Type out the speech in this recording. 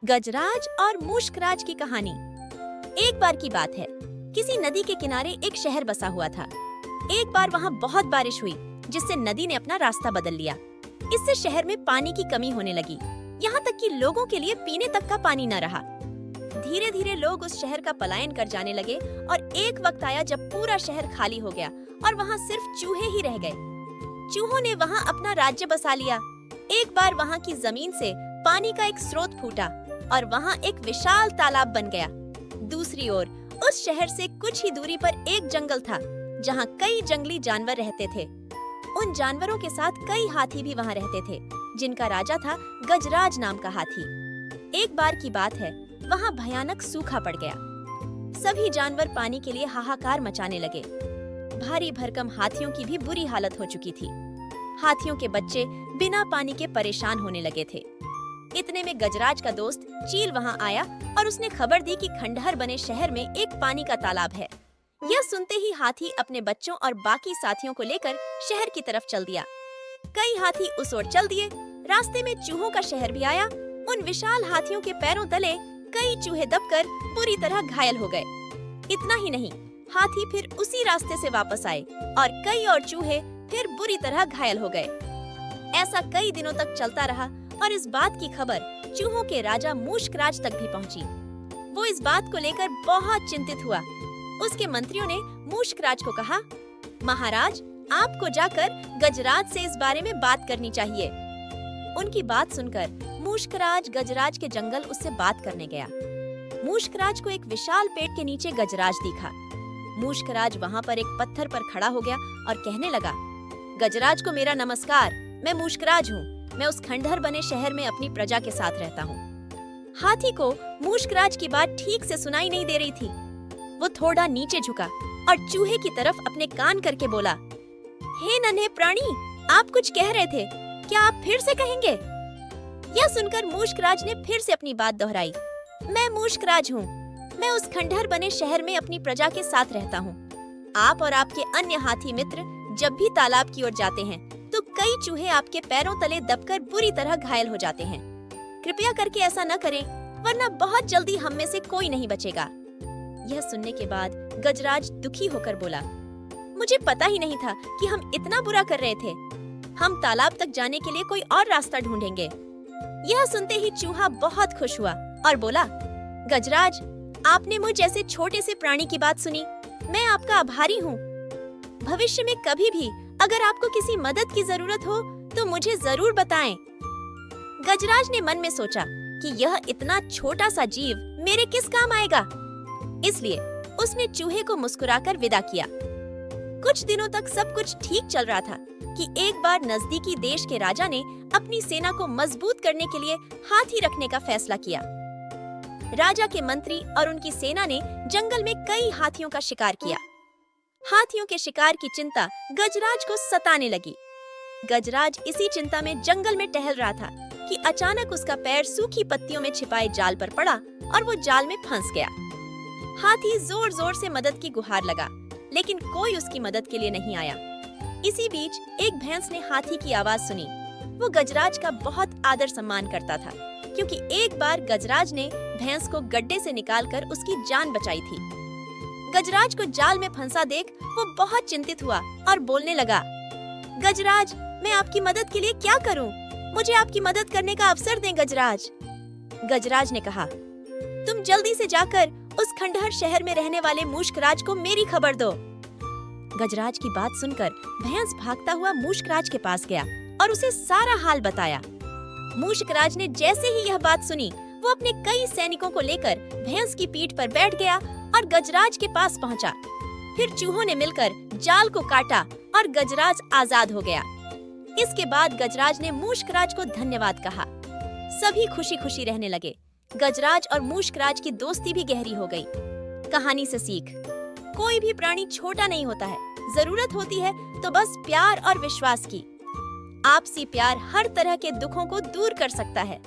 गजराज और मूषकराज की कहानी। एक बार की बात है, किसी नदी के किनारे एक शहर बसा हुआ था। एक बार वहाँ बहुत बारिश हुई, जिससे नदी ने अपना रास्ता बदल लिया। इससे शहर में पानी की कमी होने लगी, यहाँ तक कि लोगों के लिए पीने तक का पानी न रहा। धीरे धीरे लोग उस शहर का पलायन कर जाने लगे और एक वक्त आया जब पूरा शहर खाली हो गया और वहाँ सिर्फ चूहे ही रह गए। चूहों ने वहाँ अपना राज्य बसा लिया। एक बार वहाँ की जमीन से पानी का एक स्रोत फूटा और वहाँ एक विशाल तालाब बन गया। दूसरी ओर उस शहर से कुछ ही दूरी पर एक जंगल था, जहाँ कई जंगली जानवर रहते थे। उन जानवरों के साथ कई हाथी भी वहाँ रहते थे, जिनका राजा था गजराज नाम का हाथी। एक बार की बात है, वहाँ भयानक सूखा पड़ गया। सभी जानवर पानी के लिए हाहाकार मचाने लगे। भारी भरकम हाथियों की भी बुरी हालत हो चुकी थी। हाथियों के बच्चे बिना पानी के परेशान होने लगे थे। इतने में गजराज का दोस्त चील वहाँ आया और उसने खबर दी कि खंडहर बने शहर में एक पानी का तालाब है। यह सुनते ही हाथी अपने बच्चों और बाकी साथियों को लेकर शहर की तरफ चल दिया। कई हाथी उस ओर चल दिए। रास्ते में चूहों का शहर भी आया। उन विशाल हाथियों के पैरों तले कई चूहे दबकर बुरी तरह घायल हो गए। इतना ही नहीं, हाथी फिर उसी रास्ते से वापस आए और कई और चूहे फिर बुरी तरह घायल हो गए। ऐसा कई दिनों तक चलता रहा और इस बात की खबर चूहों के राजा मूषकराज तक भी पहुंची। वो इस बात को लेकर बहुत चिंतित हुआ। उसके मंत्रियों ने मूषकराज को कहा, महाराज, आपको जाकर गजराज से इस बारे में बात करनी चाहिए। उनकी बात सुनकर मूषकराज गजराज के जंगल उससे बात करने गया। मूषकराज को एक विशाल पेड़ के नीचे गजराज दिखा। मूषकराज वहाँ पर एक पत्थर पर खड़ा हो गया और कहने लगा, गजराज को मेरा नमस्कार। मैं मूषकराज हूँ। मैं उस खंडहर बने शहर में अपनी प्रजा के साथ रहता हूँ। हाथी को मूषकराज की बात ठीक से सुनाई नहीं दे रही थी। वो थोड़ा नीचे झुका और चूहे की तरफ अपने कान करके बोला, हे नन्हे प्राणी, आप कुछ कह रहे थे, क्या आप फिर से कहेंगे? यह सुनकर मूषकराज ने फिर से अपनी बात दोहराई, मैं मूषकराज हूँ। मैं उस खंडहर बने शहर में अपनी प्रजा के साथ रहता हूँ। आप और आपके अन्य हाथी मित्र जब भी तालाब की ओर जाते हैं तो कई चूहे आपके पैरों तले दबकर बुरी तरह घायल हो जाते हैं। कृपया करके ऐसा न करें, वरना बहुत जल्दी हम में से कोई नहीं बचेगा। यह सुनने के बाद गजराज दुखी होकर बोला, मुझे पता ही नहीं था कि हम इतना बुरा कर रहे थे। हम तालाब तक जाने के लिए कोई और रास्ता ढूंढेंगे। यह सुनते ही चूहा बहुत खुश हुआ और बोला, गजराज, आपने मुझ जैसे छोटे से प्राणी की बात सुनी। मैं आपका आभारी हूँ। भविष्य में कभी भी अगर आपको किसी मदद की जरूरत हो तो मुझे जरूर बताएं। गजराज ने मन में सोचा कि यह इतना छोटा सा जीव मेरे किस काम आएगा, इसलिए उसने चूहे को मुस्कुराकर विदा किया। कुछ दिनों तक सब कुछ ठीक चल रहा था कि एक बार नजदीकी देश के राजा ने अपनी सेना को मजबूत करने के लिए हाथी रखने का फैसला किया। राजा के मंत्री और उनकी सेना ने जंगल में कई हाथियों का शिकार किया। हाथियों के शिकार की चिंता गजराज को सताने लगी। गजराज इसी चिंता में जंगल में टहल रहा था कि अचानक उसका पैर सूखी पत्तियों में छिपाए जाल पर पड़ा और वो जाल में फंस गया। हाथी जोर जोर से मदद की गुहार लगा, लेकिन कोई उसकी मदद के लिए नहीं आया। इसी बीच एक भैंस ने हाथी की आवाज सुनी। वो गजराज का बहुत आदर सम्मान करता था, क्योंकि एक बार गजराज ने भैंस को गड्ढे से निकालकर उसकी जान बचाई थी। गजराज को जाल में फंसा देख वो बहुत चिंतित हुआ और बोलने लगा, गजराज, मैं आपकी मदद के लिए क्या करूं? मुझे आपकी मदद करने का अवसर दें गजराज। गजराज ने कहा, तुम जल्दी से जाकर उस खंडहर शहर में रहने वाले मूषकराज को मेरी खबर दो। गजराज की बात सुनकर भैंस भागता हुआ मूषकराज के पास गया और उसे सारा हाल बताया। मूषकराज ने जैसे ही यह बात सुनी, वो अपने कई सैनिकों को लेकर भैंस की पीठ पर बैठ गया और गजराज के पास पहुंचा। फिर चूहों ने मिलकर जाल को काटा और गजराज आजाद हो गया। इसके बाद गजराज ने मूषकराज को धन्यवाद कहा। सभी खुशी खुशी रहने लगे। गजराज और मूषकराज की दोस्ती भी गहरी हो गई। कहानी से सीख, कोई भी प्राणी छोटा नहीं होता है। जरूरत होती है तो बस प्यार और विश्वास की। आपसी प्यार हर तरह के दुखों को दूर कर सकता है।